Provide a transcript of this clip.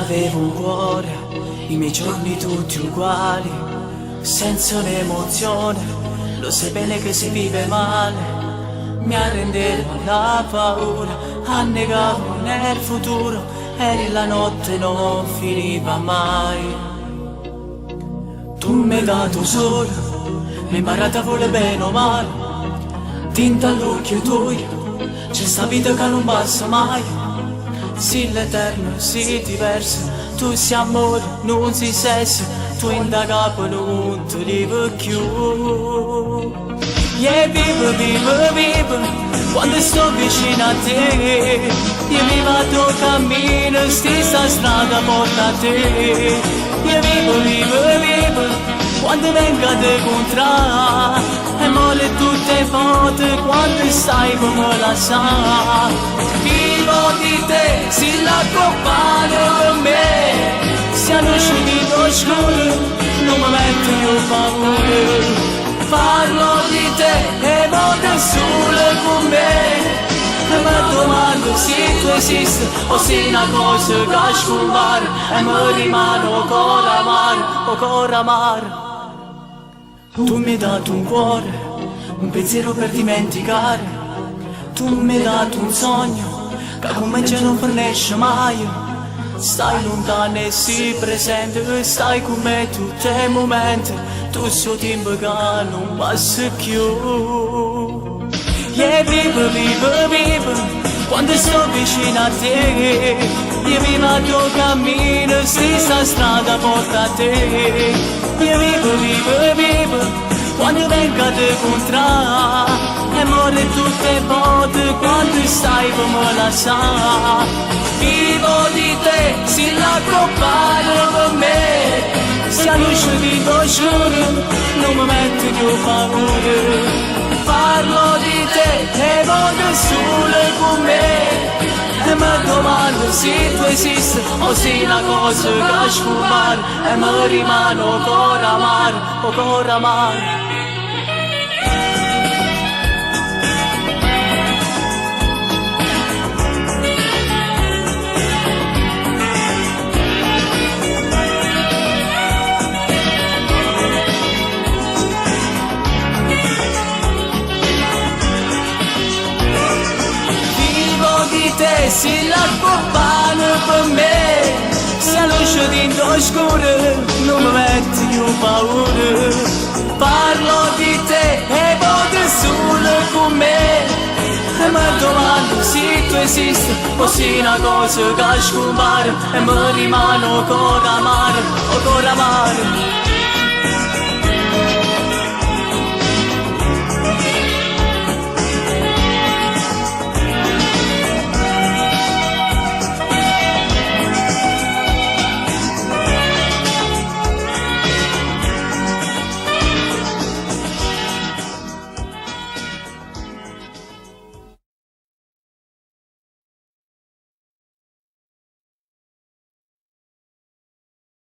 avevo un cuore, i miei giorni tutti uguali, senza un'emozione, lo sai bene che si vive male. Mi arrendevo alla paura, annegavo nel futuro, eri la notte non finiva mai. Tu mi hai dato solo, mi hai imparato a volere bene o male, tinta all'occhio tuo, c'è sta vita che non passa mai. Sì l'eterno, sì diverso, tu sei amore, non sei sesso, tu in da capo non ti vivo più. Yeah, vivo, quando sto vicino a te, io mi vado cammino, stessa strada porta a te. Io vivo, quando vengo ad incontrare, e mole tutte foto, quando stai come la sa. Vivo di te, si la compagno con me, siamo usciti d'oscuro, non mi metto io paura. Parlo di te e vado solo con me, e mi domando se tu esisti o se una cosa che scompare e mi rimane ancora amare. Tu mi hai dato un cuore, un pensiero per dimenticare, tu mi hai dato un sogno che come ce non fornisce mai. Stai lontano e sii presente, stai con me tutti i momenti, tu so tempo che non passa più. Yeah, vivo, quando sto vicino a te, io mi vado cammino, stessa strada porta a te. Io vivo, quando vengo ad incontrare, e muore tutte volte quando stai come la sa. Vivo di te, si la compagno con me, siamo usciti d'oscuro, non mi metto più paura. Parlo di te e vado solo con me, e mi domando se tu esisti o se una cosa che scompare e mi rimane ancora amare. Te si la compagno per me, se lo usciti d'oscuro, non mi metti più paura. Parlo di te e vado solo con me, e mi domando se tu esisti o se una cosa che scompare e mi rimane ancora amare.